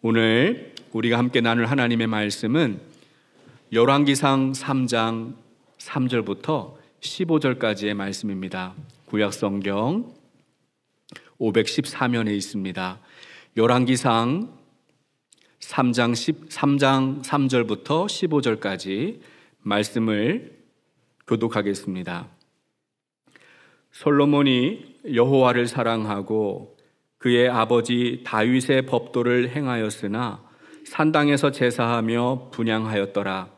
오늘 우리가 함께 나눌 하나님의 말씀은 열왕기상 3장 3절부터 15절까지의 말씀입니다. 구약성경 514면에 있습니다. 열왕기상 3장 3절부터 15절까지 말씀을 교독하겠습니다. 솔로몬이 여호와를 사랑하고 그의 아버지 다윗의 법도를 행하였으나 산당에서 제사하며 분향하였더라.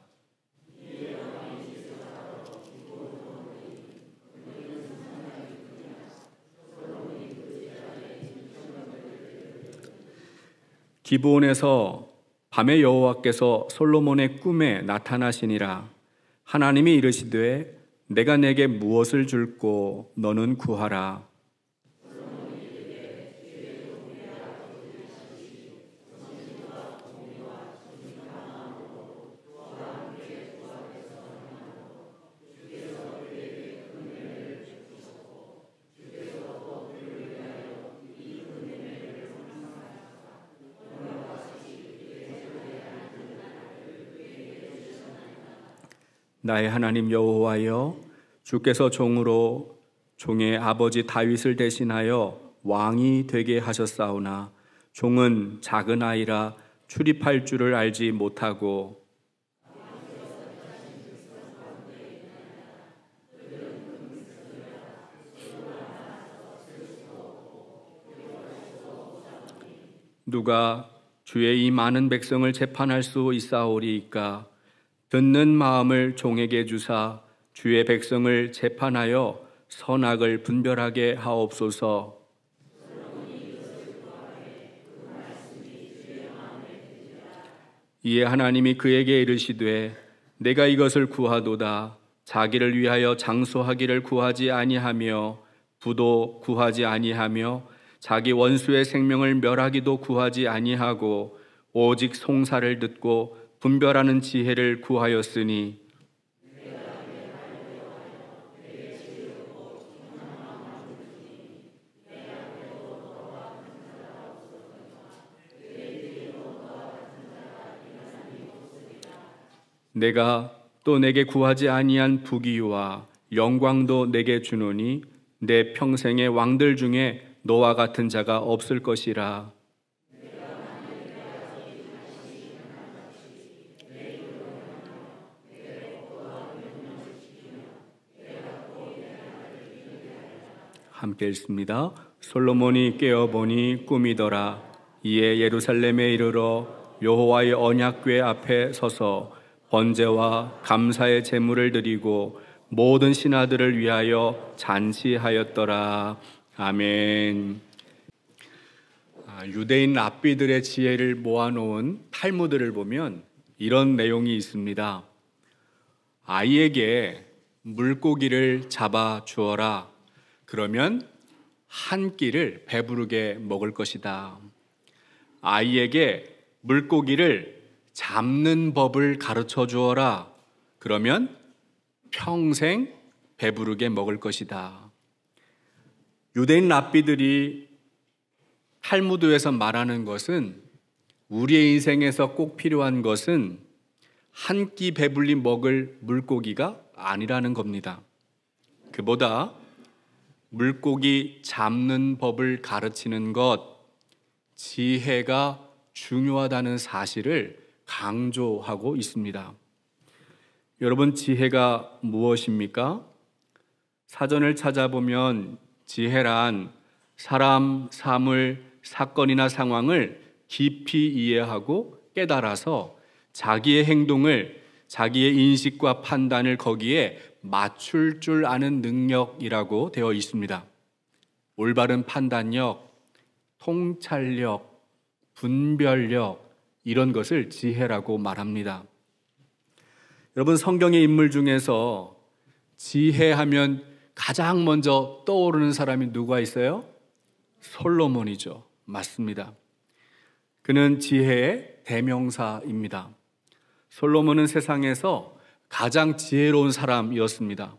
기브온에서 밤에 여호와께서 솔로몬의 꿈에 나타나시니라. 하나님이 이르시되 내가 내게 무엇을 줄꼬 너는 구하라. 나의 하나님 여호와여, 주께서 종으로 종의 아버지 다윗을 대신하여 왕이 되게 하셨사오나 종은 작은 아이라 출입할 줄을 알지 못하고 누가 주의 이 많은 백성을 재판할 수 있사오리이까? 듣는 마음을 종에게 주사 주의 백성을 재판하여 선악을 분별하게 하옵소서. 이에 하나님이 그에게 이르시되 내가 이것을 구하도다. 자기를 위하여 장수하기를 구하지 아니하며 부도 구하지 아니하며 자기 원수의 생명을 멸하기도 구하지 아니하고 오직 송사를 듣고 분별하는 지혜를 구하였으니 내가 또 내게 구하지 아니한 부귀와 영광도 내게 주노니 내 평생의 왕들 중에 너와 같은 자가 없을 것이라. 함께 읽습니다. 솔로몬이 깨어보니 꿈이더라. 이에 예루살렘에 이르러 여호와의 언약궤 앞에 서서 번제와 감사의 제물을 드리고 모든 신하들을 위하여 잔치하였더라. 아멘. 유대인 랍비들의 지혜를 모아놓은 탈무드를 보면 이런 내용이 있습니다. 아이에게 물고기를 잡아 주어라. 그러면 한 끼를 배부르게 먹을 것이다. 아이에게 물고기를 잡는 법을 가르쳐 주어라. 그러면 평생 배부르게 먹을 것이다. 유대인 랍비들이 탈무드에서 말하는 것은 우리의 인생에서 꼭 필요한 것은 한 끼 배불리 먹을 물고기가 아니라는 겁니다. 그보다 물고기 잡는 법을 가르치는 것, 지혜가 중요하다는 사실을 강조하고 있습니다. 여러분, 지혜가 무엇입니까? 사전을 찾아보면 지혜란 사람, 사물, 사건이나 상황을 깊이 이해하고 깨달아서 자기의 행동을, 자기의 인식과 판단을 거기에 맞출 줄 아는 능력이라고 되어 있습니다. 올바른 판단력, 통찰력, 분별력, 이런 것을 지혜라고 말합니다. 여러분, 성경의 인물 중에서 지혜하면 가장 먼저 떠오르는 사람이 누가 있어요? 솔로몬이죠. 맞습니다. 그는 지혜의 대명사입니다. 솔로몬은 세상에서 가장 지혜로운 사람이었습니다.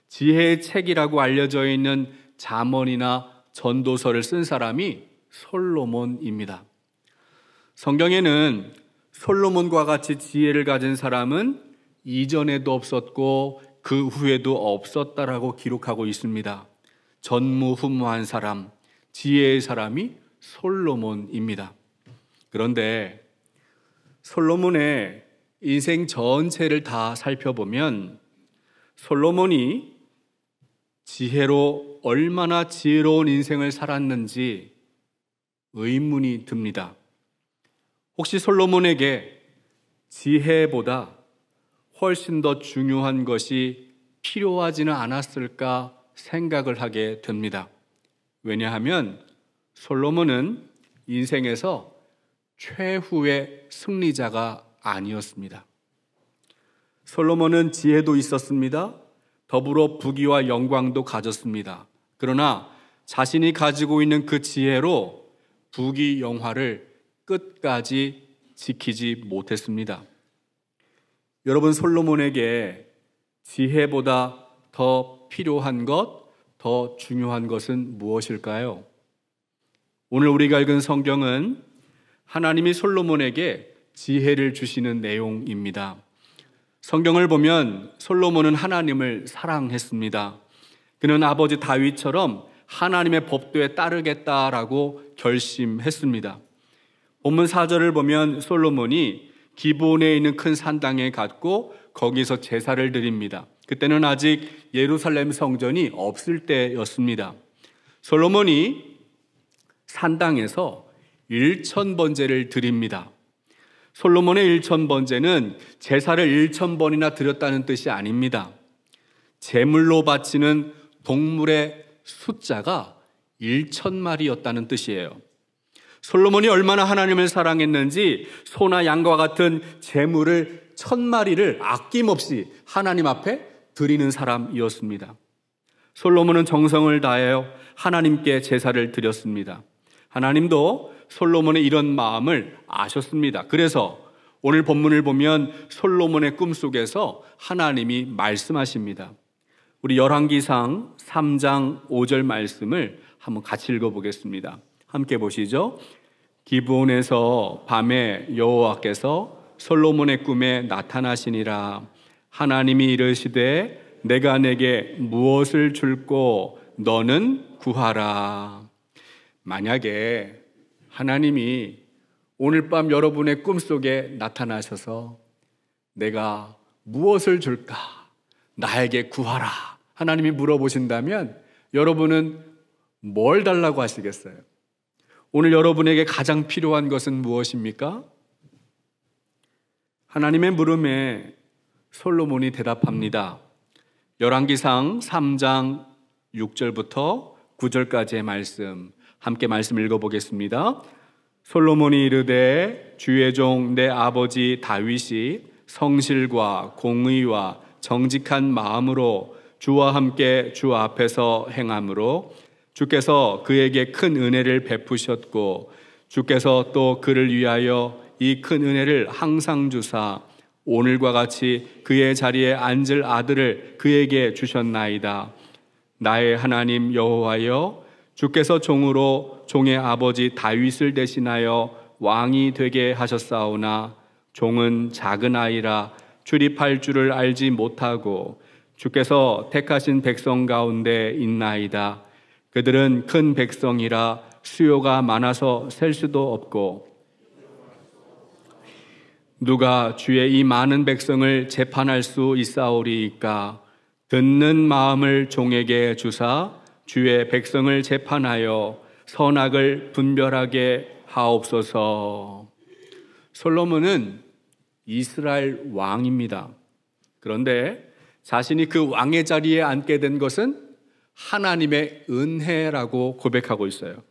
지혜의 책이라고 알려져 있는 잠언이나 전도서를 쓴 사람이 솔로몬입니다. 성경에는 솔로몬과 같이 지혜를 가진 사람은 이전에도 없었고 그 후에도 없었다라고 기록하고 있습니다. 전무후무한 사람, 지혜의 사람이 솔로몬입니다. 그런데 솔로몬의 인생 전체를 다 살펴보면 솔로몬이 지혜로 얼마나 지혜로운 인생을 살았는지 의문이 듭니다. 혹시 솔로몬에게 지혜보다 훨씬 더 중요한 것이 필요하지는 않았을까 생각을 하게 됩니다. 왜냐하면 솔로몬은 인생에서 최후의 승리자가 아니었습니다. 솔로몬은 지혜도 있었습니다. 더불어 부귀와 영광도 가졌습니다. 그러나 자신이 가지고 있는 그 지혜로 부귀 영화를 끝까지 지키지 못했습니다. 여러분, 솔로몬에게 지혜보다 더 필요한 것, 더 중요한 것은 무엇일까요? 오늘 우리가 읽은 성경은 하나님이 솔로몬에게 지혜를 주시는 내용입니다. 성경을 보면 솔로몬은 하나님을 사랑했습니다. 그는 아버지 다윗처럼 하나님의 법도에 따르겠다라고 결심했습니다. 본문 4절을 보면 솔로몬이 기브온에 있는 큰 산당에 갔고 거기서 제사를 드립니다. 그때는 아직 예루살렘 성전이 없을 때였습니다. 솔로몬이 산당에서 1000번제를 드립니다. 솔로몬의 1000번제는 제사를 1000번이나 드렸다는 뜻이 아닙니다. 제물로 바치는 동물의 숫자가 1000마리였다는 뜻이에요. 솔로몬이 얼마나 하나님을 사랑했는지 소나 양과 같은 제물을 1000마리를 아낌없이 하나님 앞에 드리는 사람이었습니다. 솔로몬은 정성을 다하여 하나님께 제사를 드렸습니다. 하나님도 솔로몬의 이런 마음을 아셨습니다. 그래서 오늘 본문을 보면 솔로몬의 꿈속에서 하나님이 말씀하십니다. 우리 열왕기상 3장 5절 말씀을 한번 같이 읽어보겠습니다. 함께 보시죠. 기브온에서 밤에 여호와께서 솔로몬의 꿈에 나타나시니라. 하나님이 이르시되 내가 내게 무엇을 줄꼬 너는 구하라. 만약에 하나님이 오늘 밤 여러분의 꿈속에 나타나셔서 내가 무엇을 줄까? 나에게 구하라. 하나님이 물어보신다면 여러분은 뭘 달라고 하시겠어요? 오늘 여러분에게 가장 필요한 것은 무엇입니까? 하나님의 물음에 솔로몬이 대답합니다. 열왕기상 3장 6절부터 9절까지의 말씀, 함께 말씀 읽어보겠습니다. 솔로몬이 이르되 주의 종 내 아버지 다윗이 성실과 공의와 정직한 마음으로 주와 함께 주 앞에서 행함으로 주께서 그에게 큰 은혜를 베푸셨고 주께서 또 그를 위하여 이 큰 은혜를 항상 주사 오늘과 같이 그의 자리에 앉을 아들을 그에게 주셨나이다. 나의 하나님 여호와여, 주께서 종으로 종의 아버지 다윗을 대신하여 왕이 되게 하셨사오나 종은 작은 아이라 출입할 줄을 알지 못하고 주께서 택하신 백성 가운데 있나이다. 그들은 큰 백성이라 수요가 많아서 셀 수도 없고 누가 주의 이 많은 백성을 재판할 수 있사오리이까? 듣는 마음을 종에게 주사 주의 백성을 재판하여 선악을 분별하게 하옵소서. 솔로몬은 이스라엘 왕입니다. 그런데 자신이 그 왕의 자리에 앉게 된 것은 하나님의 은혜라고 고백하고 있어요.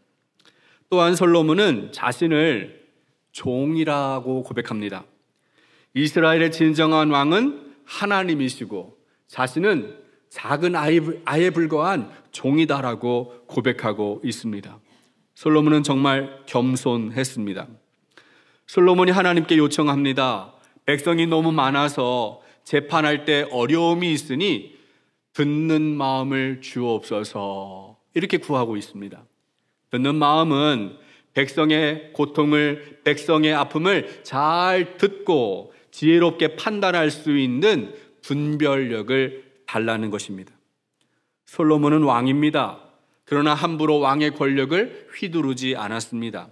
또한 솔로몬은 자신을 종이라고 고백합니다. 이스라엘의 진정한 왕은 하나님이시고 자신은 작은 아이에 불과한 종이다라고 고백하고 있습니다. 솔로몬은 정말 겸손했습니다. 솔로몬이 하나님께 요청합니다. 백성이 너무 많아서 재판할 때 어려움이 있으니 듣는 마음을 주옵소서. 이렇게 구하고 있습니다. 듣는 마음은 백성의 고통을, 백성의 아픔을 잘 듣고 지혜롭게 판단할 수 있는 분별력을 달라는 것입니다. 솔로몬은 왕입니다. 그러나 함부로 왕의 권력을 휘두르지 않았습니다.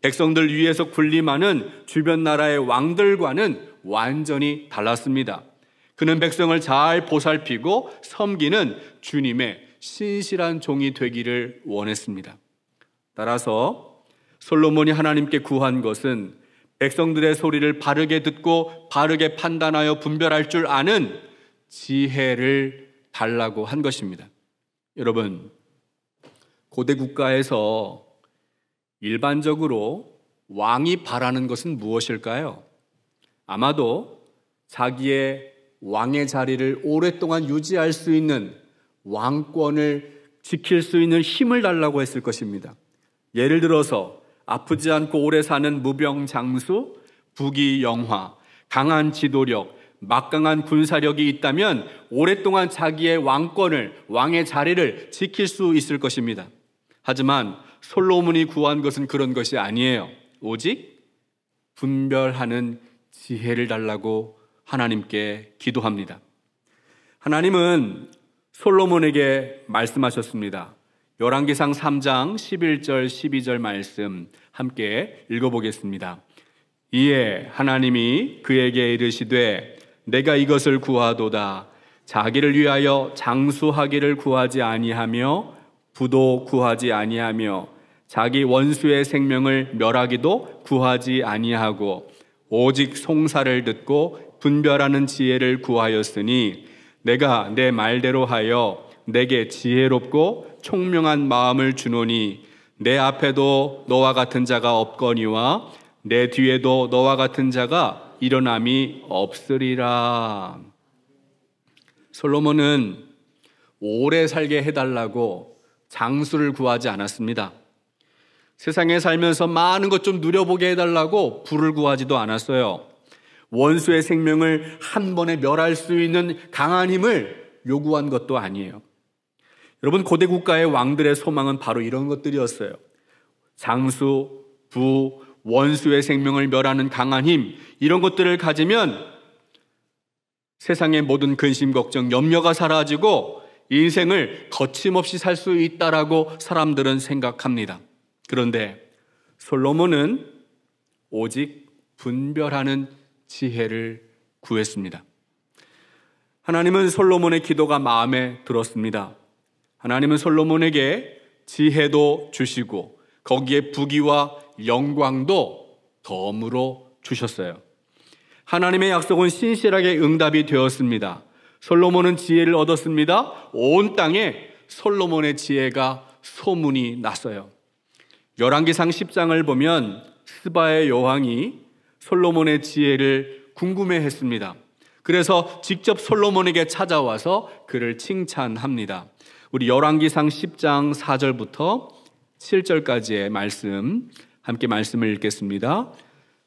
백성들 위에서 군림하는 주변 나라의 왕들과는 완전히 달랐습니다. 그는 백성을 잘 보살피고 섬기는 주님의 신실한 종이 되기를 원했습니다. 따라서 솔로몬이 하나님께 구한 것은 백성들의 소리를 바르게 듣고 바르게 판단하여 분별할 줄 아는 지혜를 달라고 한 것입니다. 여러분, 고대 국가에서 일반적으로 왕이 바라는 것은 무엇일까요? 아마도 자기의 왕의 자리를 오랫동안 유지할 수 있는, 왕권을 지킬 수 있는 힘을 달라고 했을 것입니다. 예를 들어서 아프지 않고 오래 사는 무병장수, 부귀영화, 강한 지도력, 막강한 군사력이 있다면 오랫동안 자기의 왕권을, 왕의 자리를 지킬 수 있을 것입니다. 하지만 솔로몬이 구한 것은 그런 것이 아니에요. 오직 분별하는 지혜를 달라고 하나님께 기도합니다. 하나님은 솔로몬에게 말씀하셨습니다. 열왕기상 3장 11절 12절 말씀 함께 읽어보겠습니다. 이에 하나님이 그에게 이르시되 내가 이것을 구하도다. 자기를 위하여 장수하기를 구하지 아니하며 부도 구하지 아니하며 자기 원수의 생명을 멸하기도 구하지 아니하고 오직 송사를 듣고 분별하는 지혜를 구하였으니 내가 내 말대로 하여 내게 지혜롭고 총명한 마음을 주노니 내 앞에도 너와 같은 자가 없거니와 내 뒤에도 너와 같은 자가 일어남이 없으리라. 솔로몬은 오래 살게 해달라고 장수를 구하지 않았습니다. 세상에 살면서 많은 것 좀 누려보게 해달라고 부를 구하지도 않았어요. 원수의 생명을 한 번에 멸할 수 있는 강한 힘을 요구한 것도 아니에요. 여러분, 고대 국가의 왕들의 소망은 바로 이런 것들이었어요. 장수, 부, 원수의 생명을 멸하는 강한 힘, 이런 것들을 가지면 세상의 모든 근심, 걱정, 염려가 사라지고 인생을 거침없이 살 수 있다라고 사람들은 생각합니다. 그런데 솔로몬은 오직 분별하는 지혜를 구했습니다. 하나님은 솔로몬의 기도가 마음에 들었습니다. 하나님은 솔로몬에게 지혜도 주시고 거기에 부귀와 영광도 덤으로 주셨어요. 하나님의 약속은 신실하게 응답이 되었습니다. 솔로몬은 지혜를 얻었습니다. 온 땅에 솔로몬의 지혜가 소문이 났어요. 열왕기상 10장을 보면 스바의 여왕이 솔로몬의 지혜를 궁금해했습니다. 그래서 직접 솔로몬에게 찾아와서 그를 칭찬합니다. 우리 열왕기상 10장 4절부터 7절까지의 말씀, 함께 말씀을 읽겠습니다.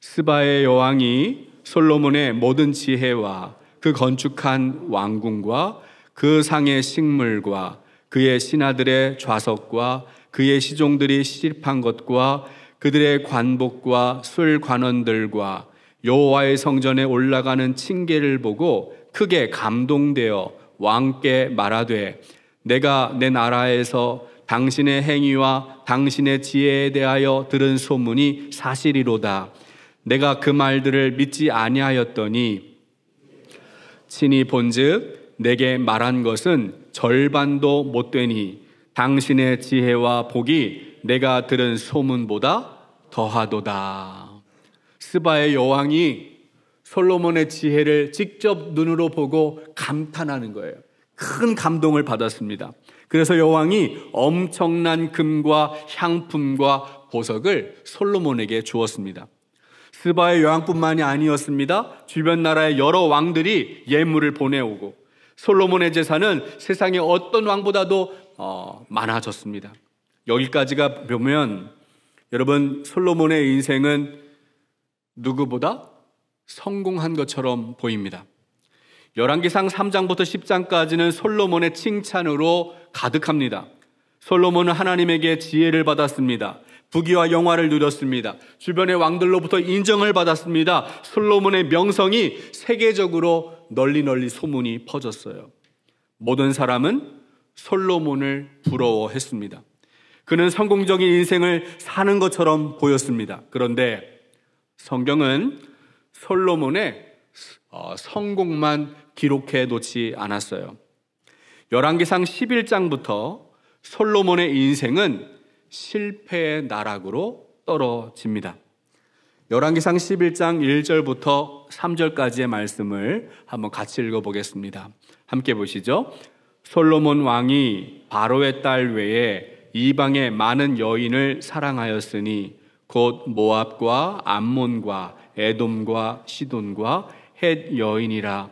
스바의 여왕이 솔로몬의 모든 지혜와 그 건축한 왕궁과 그 상의 식물과 그의 신하들의 좌석과 그의 시종들이 시집한 것과 그들의 관복과 술 관원들과 여호와의 성전에 올라가는 층계를 보고 크게 감동되어 왕께 말하되 내가 내 나라에서 당신의 행위와 당신의 지혜에 대하여 들은 소문이 사실이로다. 내가 그 말들을 믿지 아니하였더니 친히 본즉 내게 말한 것은 절반도 못되니 당신의 지혜와 복이 내가 들은 소문보다 더하도다. 스바의 여왕이 솔로몬의 지혜를 직접 눈으로 보고 감탄하는 거예요. 큰 감동을 받았습니다. 그래서 여왕이 엄청난 금과 향품과 보석을 솔로몬에게 주었습니다. 스바의 여왕뿐만이 아니었습니다. 주변 나라의 여러 왕들이 예물을 보내오고 솔로몬의 재산은 세상의 어떤 왕보다도 많아졌습니다. 여기까지가 보면 여러분, 솔로몬의 인생은 누구보다 성공한 것처럼 보입니다. 열왕기상 3장부터 10장까지는 솔로몬의 칭찬으로 가득합니다. 솔로몬은 하나님에게 지혜를 받았습니다. 부귀와 영화를 누렸습니다. 주변의 왕들로부터 인정을 받았습니다. 솔로몬의 명성이 세계적으로 널리 소문이 퍼졌어요. 모든 사람은 솔로몬을 부러워했습니다. 그는 성공적인 인생을 사는 것처럼 보였습니다. 그런데 성경은 솔로몬의 성공만 기록해 놓지 않았어요. 열왕기상 11장부터 솔로몬의 인생은 실패의 나락으로 떨어집니다. 열왕기상 11장 1절부터 3절까지의 말씀을 한번 같이 읽어보겠습니다. 함께 보시죠. 솔로몬 왕이 바로의 딸 외에 이방의 많은 여인을 사랑하였으니 곧 모압과 암몬과 에돔과 시돈과 헷 여인이라.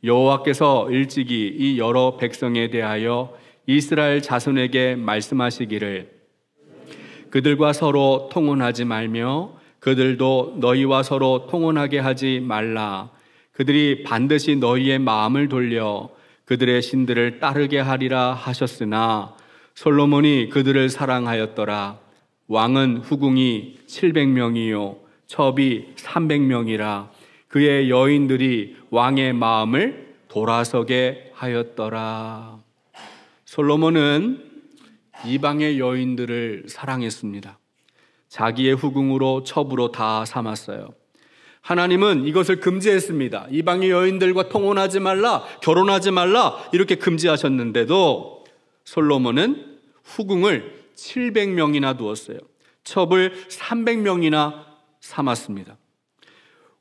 여호와께서 일찍이 이 여러 백성에 대하여 이스라엘 자손에게 말씀하시기를 그들과 서로 통혼하지 말며 그들도 너희와 서로 통혼하게 하지 말라. 그들이 반드시 너희의 마음을 돌려 그들의 신들을 따르게 하리라 하셨으나 솔로몬이 그들을 사랑하였더라. 왕은 후궁이 700명이요 첩이 300명이라. 그의 여인들이 왕의 마음을 돌아서게 하였더라. 솔로몬은 이방의 여인들을 사랑했습니다. 자기의 후궁으로 첩으로 다 삼았어요. 하나님은 이것을 금지했습니다. 이방의 여인들과 통혼하지 말라, 결혼하지 말라 이렇게 금지하셨는데도 솔로몬은 후궁을 700명이나 두었어요. 첩을 300명이나 삼았습니다.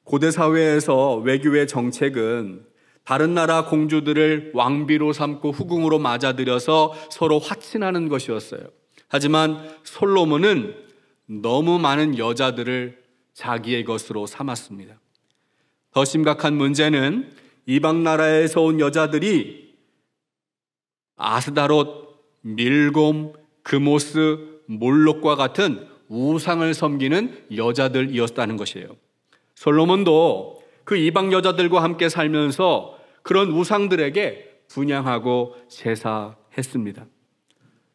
고대 사회에서 외교의 정책은 다른 나라 공주들을 왕비로 삼고 후궁으로 맞아들여서 서로 화친하는 것이었어요. 하지만 솔로몬은 너무 많은 여자들을 자기의 것으로 삼았습니다. 더 심각한 문제는 이방 나라에서 온 여자들이 아스다롯, 밀곰, 그모스, 몰록과 같은 우상을 섬기는 여자들이었다는 것이에요. 솔로몬도 그 이방 여자들과 함께 살면서 그런 우상들에게 분향하고 제사했습니다.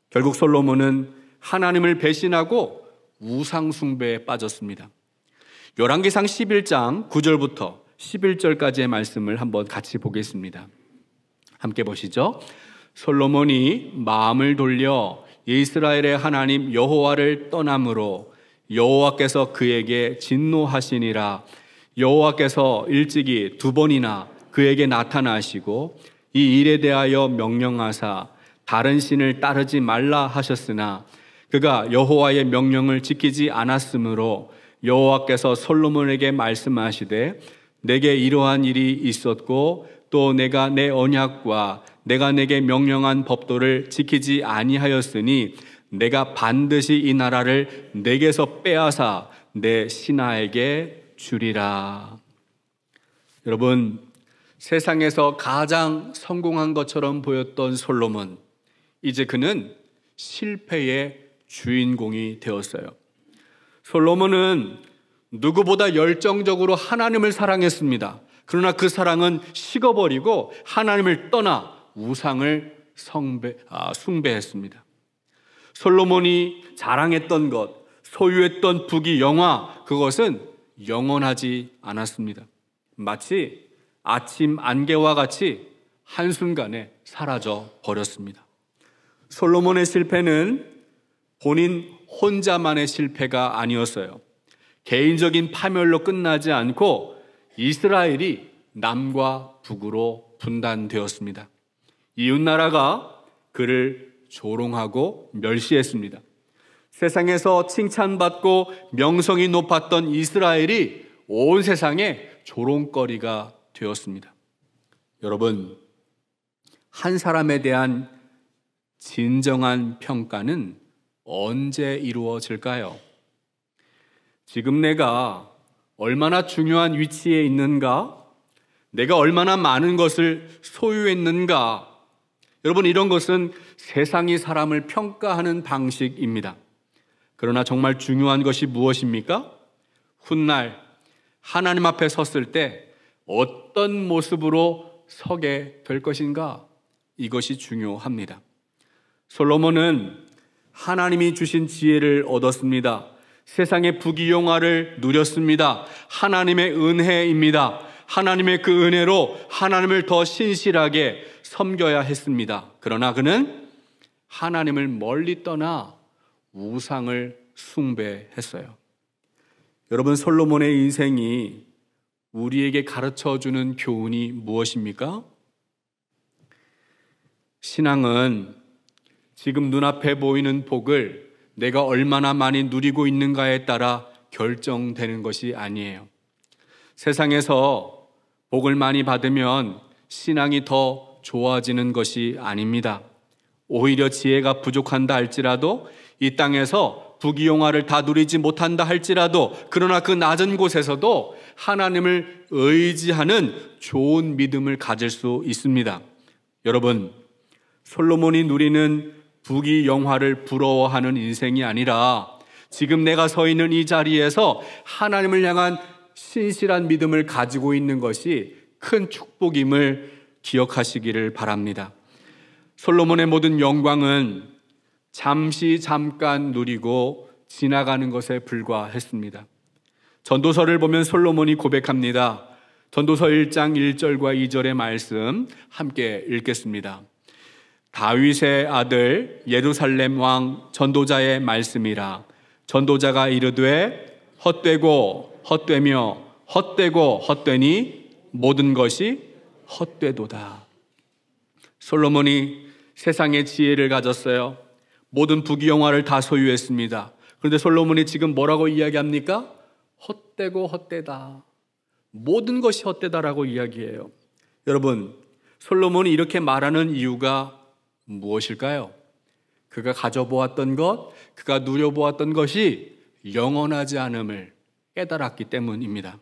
결국 솔로몬은 하나님을 배신하고 우상 숭배에 빠졌습니다. 열왕기상 11장 9절부터 11절까지의 말씀을 한번 같이 보겠습니다. 함께 보시죠. 솔로몬이 마음을 돌려 이스라엘의 하나님 여호와를 떠남으로 여호와께서 그에게 진노하시니라. 여호와께서 일찍이 2번이나 그에게 나타나시고 이 일에 대하여 명령하사 다른 신을 따르지 말라 하셨으나 그가 여호와의 명령을 지키지 않았으므로 여호와께서 솔로몬에게 말씀하시되 내게 이러한 일이 있었고 또 내가 내 언약과 내가 내게 명령한 법도를 지키지 아니하였으니 내가 반드시 이 나라를 내게서 빼앗아 내 신하에게 주리라. 여러분, 세상에서 가장 성공한 것처럼 보였던 솔로몬, 이제 그는 실패의 주인공이 되었어요. 솔로몬은 누구보다 열정적으로 하나님을 사랑했습니다. 그러나 그 사랑은 식어버리고 하나님을 떠나 우상을 숭배했습니다. 솔로몬이 자랑했던 것, 소유했던 부귀 영화, 그것은 영원하지 않았습니다. 마치 아침 안개와 같이 한순간에 사라져 버렸습니다. 솔로몬의 실패는 본인 혼자만의 실패가 아니었어요. 개인적인 파멸로 끝나지 않고 이스라엘이 남과 북으로 분단되었습니다. 이웃나라가 그를 조롱하고 멸시했습니다. 세상에서 칭찬받고 명성이 높았던 이스라엘이 온 세상에 조롱거리가 되었습니다. 여러분, 한 사람에 대한 진정한 평가는 언제 이루어질까요? 지금 내가 얼마나 중요한 위치에 있는가? 내가 얼마나 많은 것을 소유했는가? 여러분, 이런 것은 세상이 사람을 평가하는 방식입니다. 그러나 정말 중요한 것이 무엇입니까? 훗날 하나님 앞에 섰을 때 어떤 모습으로 서게 될 것인가? 이것이 중요합니다. 솔로몬은 하나님이 주신 지혜를 얻었습니다. 세상의 부귀영화를 누렸습니다. 하나님의 은혜입니다. 하나님의 그 은혜로 하나님을 더 신실하게 섬겨야 했습니다. 그러나 그는 하나님을 멀리 떠나 우상을 숭배했어요. 여러분, 솔로몬의 인생이 우리에게 가르쳐주는 교훈이 무엇입니까? 신앙은 지금 눈앞에 보이는 복을 내가 얼마나 많이 누리고 있는가에 따라 결정되는 것이 아니에요. 세상에서 복을 많이 받으면 신앙이 더 좋아지는 것이 아닙니다. 오히려 지혜가 부족한다 할지라도, 이 땅에서 부귀영화를 다 누리지 못한다 할지라도, 그러나 그 낮은 곳에서도 하나님을 의지하는 좋은 믿음을 가질 수 있습니다. 여러분, 솔로몬이 누리는 부귀영화를 부러워하는 인생이 아니라 지금 내가 서 있는 이 자리에서 하나님을 향한 신실한 믿음을 가지고 있는 것이 큰 축복임을 기억하시기를 바랍니다. 솔로몬의 모든 영광은 잠깐 누리고 지나가는 것에 불과했습니다. 전도서를 보면 솔로몬이 고백합니다. 전도서 1장 1절과 2절의 말씀 함께 읽겠습니다. 다윗의 아들 예루살렘 왕 전도자의 말씀이라. 전도자가 이르되 헛되고 헛되며 헛되고 헛되니 모든 것이 헛되도다. 솔로몬이 세상의 지혜를 가졌어요. 모든 부귀영화를 다 소유했습니다. 그런데 솔로몬이 지금 뭐라고 이야기합니까? 헛되고 헛되다. 모든 것이 헛되다라고 이야기해요. 여러분, 솔로몬이 이렇게 말하는 이유가 무엇일까요? 그가 가져보았던 것, 그가 누려보았던 것이 영원하지 않음을 깨달았기 때문입니다.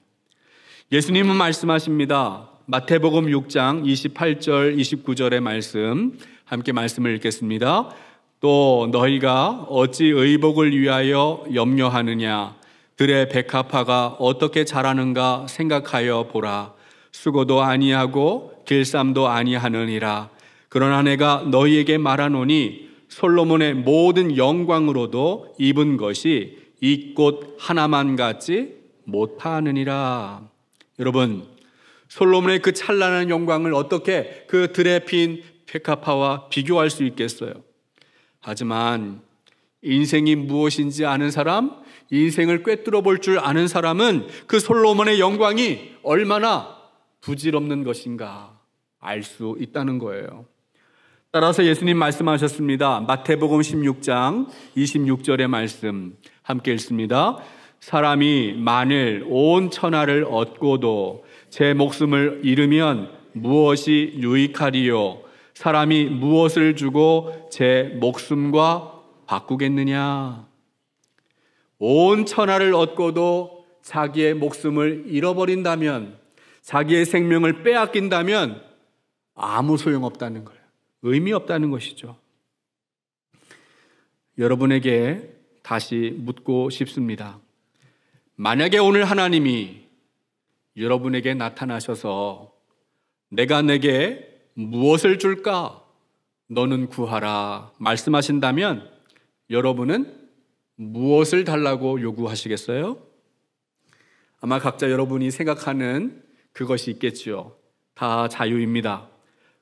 예수님은 말씀하십니다. 마태복음 6장 28절 29절의 말씀, 함께 말씀을 읽겠습니다. 또 너희가 어찌 의복을 위하여 염려하느냐? 들의 백합화가 어떻게 자라는가 생각하여 보라. 수고도 아니하고 길쌈도 아니하느니라. 그러나 내가 너희에게 말하노니 솔로몬의 모든 영광으로도 입은 것이 이 꽃 하나만 같지 못하느니라. 여러분, 솔로몬의 그 찬란한 영광을 어떻게 그 들에 핀 백합화와 비교할 수 있겠어요? 하지만 인생이 무엇인지 아는 사람, 인생을 꿰뚫어 볼 줄 아는 사람은 그 솔로몬의 영광이 얼마나 부질없는 것인가 알 수 있다는 거예요. 따라서 예수님 말씀하셨습니다. 마태복음 16장 26절의 말씀 함께 읽습니다. 사람이 만일 온 천하를 얻고도 제 목숨을 잃으면 무엇이 유익하리요? 사람이 무엇을 주고 제 목숨과 바꾸겠느냐? 온 천하를 얻고도 자기의 목숨을 잃어버린다면, 자기의 생명을 빼앗긴다면 아무 소용없다는 거예요. 의미 없다는 것이죠. 여러분에게 다시 묻고 싶습니다. 만약에 오늘 하나님이 여러분에게 나타나셔서 내가 내게 무엇을 줄까? 너는 구하라 말씀하신다면 여러분은 무엇을 달라고 요구하시겠어요? 아마 각자 여러분이 생각하는 그것이 있겠죠. 다 자유입니다.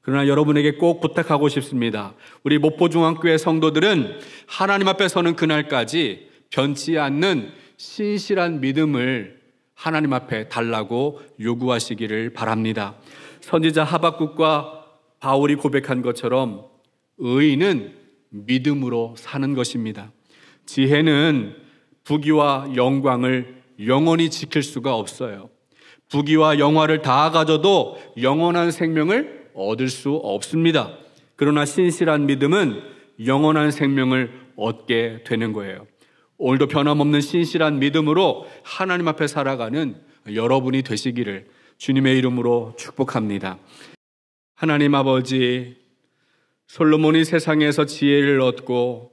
그러나 여러분에게 꼭 부탁하고 싶습니다. 우리 목포중앙교회 성도들은 하나님 앞에 서는 그날까지 변치 않는 신실한 믿음을 하나님 앞에 달라고 요구하시기를 바랍니다. 선지자 하박국과 바울이 고백한 것처럼 의인은 믿음으로 사는 것입니다. 지혜는 부귀와 영광을 영원히 지킬 수가 없어요. 부귀와 영화를 다 가져도 영원한 생명을 얻을 수 없습니다. 그러나 신실한 믿음은 영원한 생명을 얻게 되는 거예요. 오늘도 변함없는 신실한 믿음으로 하나님 앞에 살아가는 여러분이 되시기를 주님의 이름으로 축복합니다. 하나님 아버지, 솔로몬이 세상에서 지혜를 얻고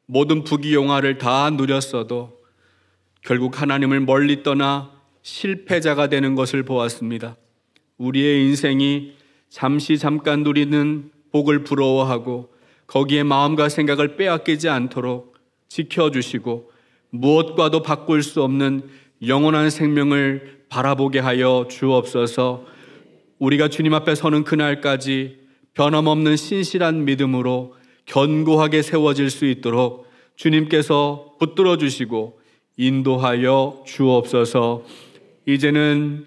모든 부귀영화를 다 누렸어도 결국 하나님을 멀리 떠나 실패자가 되는 것을 보았습니다. 우리의 인생이 잠깐 누리는 복을 부러워하고 거기에 마음과 생각을 빼앗기지 않도록 지켜주시고 무엇과도 바꿀 수 없는 영원한 생명을 바라보게 하여 주옵소서. 우리가 주님 앞에 서는 그날까지 변함없는 신실한 믿음으로 견고하게 세워질 수 있도록 주님께서 붙들어 주시고 인도하여 주옵소서. 이제는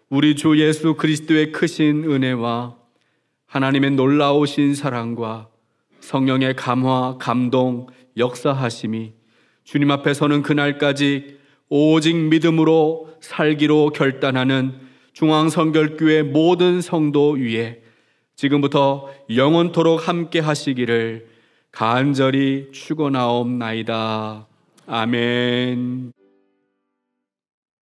우리 주 예수 그리스도의 크신 은혜와 하나님의 놀라우신 사랑과 성령의 감화, 감동, 역사하심이 주님 앞에 서는 그날까지 오직 믿음으로 살기로 결단하는 중앙성결교회 모든 성도 위에 지금부터 영원토록 함께 하시기를 간절히 축원하옵나이다. 아멘.